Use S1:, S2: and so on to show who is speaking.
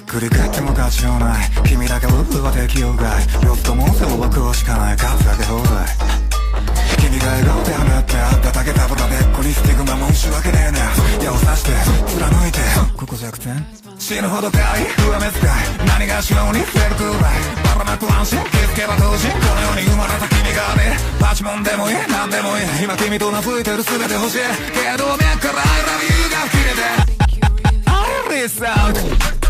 S1: 繰り返っても勝ちようない。君だけ僕は適応外。よっともせも僕をしかない数だけ放題。君が笑顔で放ってあっただけたぶたでっこにスティグマもんしわけねえね矢を刺して貫いてここ弱点死ぬほどかい上目遣い何がしようにフェルクーライばらまく安心気づけば当時この世に生まれた君がねパチモンでもいい何でもいい今君と名付いてる全て欲しいけど脈から I love you が切れて I release out